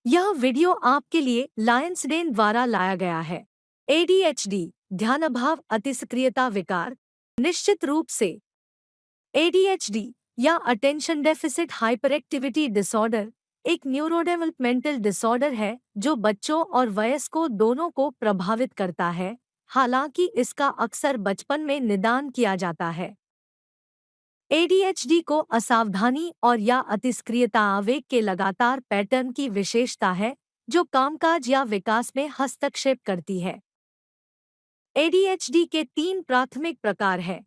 यह वीडियो आपके लिए लायंसडेन द्वारा लाया गया है। एडीएचडी, ध्यानाभाव अतिसक्रियता विकार। निश्चित रूप से एडीएचडी या अटेंशन डेफिसिट हाइपरएक्टिविटी डिसऑर्डर एक न्यूरोडेवलपमेंटल डिसऑर्डर है जो बच्चों और वयस्कों दोनों को प्रभावित करता है। हालांकि इसका अक्सर बचपन में निदान किया जाता है। एडीएचडी को असावधानी और या अतिसक्रियता आवेग के लगातार पैटर्न की विशेषता है जो कामकाज या विकास में हस्तक्षेप करती है। एडीएचडी के 3 प्राथमिक प्रकार हैं।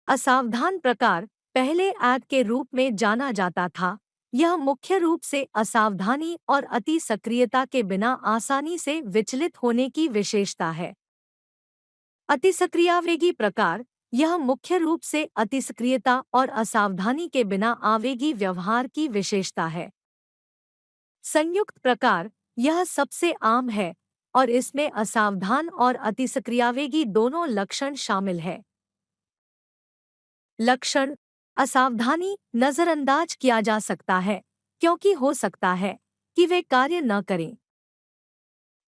असावधान प्रकार पहले ऐड के रूप में जाना जाता था। यह मुख्य रूप से असावधानी और अति सक्रियता के बिना आसानी से विचलित होने की विशेषता है। अतिसक्रियावेगी प्रकार यह मुख्य रूप से अतिसक्रियता और असावधानी के बिना आवेगी व्यवहार की विशेषता है। संयुक्त प्रकार यह सबसे आम है और इसमें असावधान और अतिसक्रियावेगी दोनों लक्षण शामिल हैं। लक्षण: असावधानी नजरअंदाज किया जा सकता है क्योंकि हो सकता है कि वे कार्य न करें।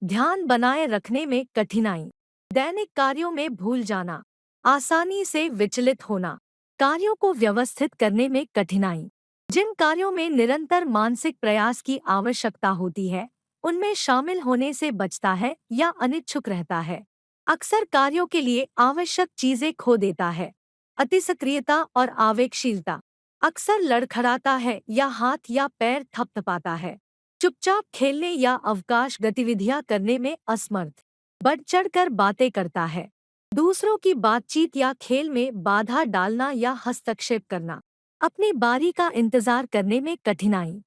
ध्यान बनाए रखने में कठिनाई, दैनिक कार्यों में भूल जाना, आसानी से विचलित होना, कार्यों को व्यवस्थित करने में कठिनाई। जिन कार्यों में निरंतर मानसिक प्रयास की आवश्यकता होती है उनमें शामिल होने से बचता है या अनिच्छुक रहता है। अक्सर कार्यों के लिए आवश्यक चीजें खो देता है। अतिसक्रियता और आवेगशीलता अक्सर लड़खड़ाता है या हाथ या पैर थपथपाता है। चुपचाप खेलने या अवकाश गतिविधियां करने में असमर्थ। बढ़ चढ़कर बातें करता है। दूसरों की बातचीत या खेल में बाधा डालना या हस्तक्षेप करना। अपनी बारी का इंतजार करने में कठिनाई।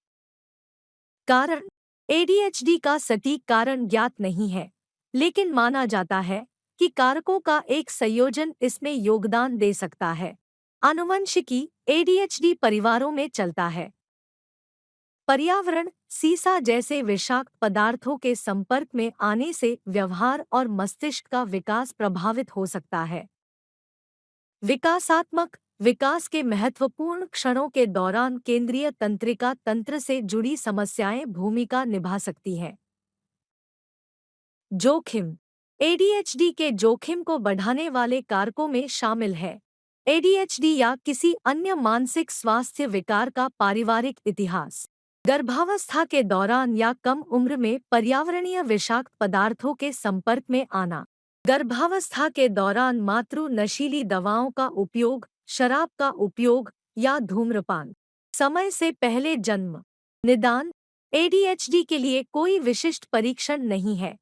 कारण: एडीएचडी का सटीक कारण ज्ञात नहीं है, लेकिन माना जाता है कि कारकों का एक संयोजन इसमें योगदान दे सकता है। आनुवंशिकी: एडीएचडी परिवारों में चलता है। पर्यावरण: सीसा जैसे विषाक्त पदार्थों के संपर्क में आने से व्यवहार और मस्तिष्क का विकास प्रभावित हो सकता है। विकासात्मक विकास के महत्वपूर्ण क्षणों के दौरान केंद्रीय तंत्रिका तंत्र से जुड़ी समस्याएं भूमिका निभा सकती हैं। जोखिम: एडीएचडी के जोखिम को बढ़ाने वाले कारकों में शामिल है एडीएचडी या किसी अन्य मानसिक स्वास्थ्य विकार का पारिवारिक इतिहास, गर्भावस्था के दौरान या कम उम्र में पर्यावरणीय विषाक्त पदार्थों के संपर्क में आना, गर्भावस्था के दौरान मातृ नशीली दवाओं का उपयोग, शराब का उपयोग या धूम्रपान, समय से पहले जन्म। निदान: एडीएचडी के लिए कोई विशिष्ट परीक्षण नहीं है।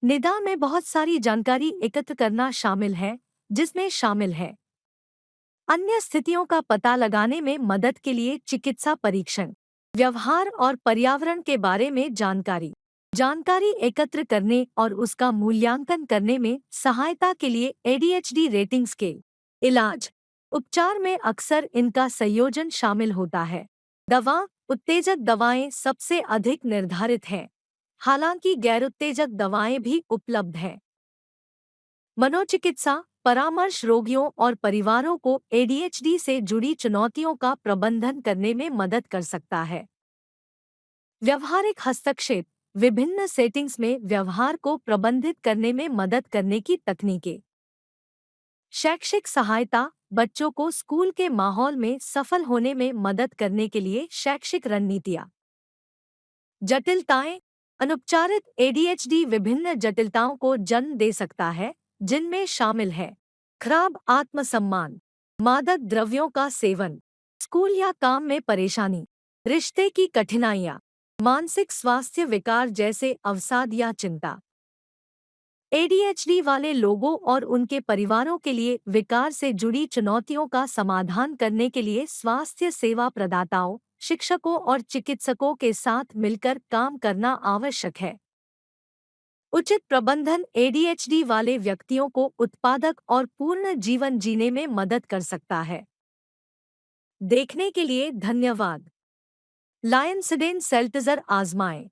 निदान में बहुत सारी जानकारी एकत्र करना शामिल है, जिसमें शामिल है अन्य स्थितियों का पता लगाने में मदद के लिए चिकित्सा परीक्षण, व्यवहार और पर्यावरण के बारे में जानकारी एकत्र करने और उसका मूल्यांकन करने में सहायता के लिए एडीएचडी रेटिंग स्केल। इलाज: उपचार में अक्सर इनका संयोजन शामिल होता है। दवा उत्तेजक दवाएं सबसे अधिक निर्धारित हैं, हालांकि गैर-उत्तेजक दवाएं भी उपलब्ध हैं। मनोचिकित्सा परामर्श रोगियों और परिवारों को एडीएचडी से जुड़ी चुनौतियों का प्रबंधन करने में मदद कर सकता है। व्यवहारिक हस्तक्षेप विभिन्न सेटिंग्स में व्यवहार को प्रबंधित करने में मदद करने की तकनीकें। शैक्षिक सहायता बच्चों को स्कूल के माहौल में सफल होने में मदद करने के लिए शैक्षिक रणनीतियाँ। जटिलताएं अनुपचारित एडीएचडी विभिन्न जटिलताओं को जन्म दे सकता है, जिनमें शामिल है खराब आत्मसम्मान, मादक द्रव्यों का सेवन, स्कूल या काम में परेशानी, रिश्ते की कठिनाइयाँ, मानसिक स्वास्थ्य विकार जैसे अवसाद या चिंता। एडीएचडी वाले लोगों और उनके परिवारों के लिए विकार से जुड़ी चुनौतियों का समाधान करने के लिए स्वास्थ्य सेवा प्रदाताओं, शिक्षकों और चिकित्सकों के साथ मिलकर काम करना आवश्यक है। उचित प्रबंधन एडीएचडी वाले व्यक्तियों को उत्पादक और पूर्ण जीवन जीने में मदद कर सकता है। देखने के लिए धन्यवाद। लायंसडेन सेल्टज़र आजमाएं।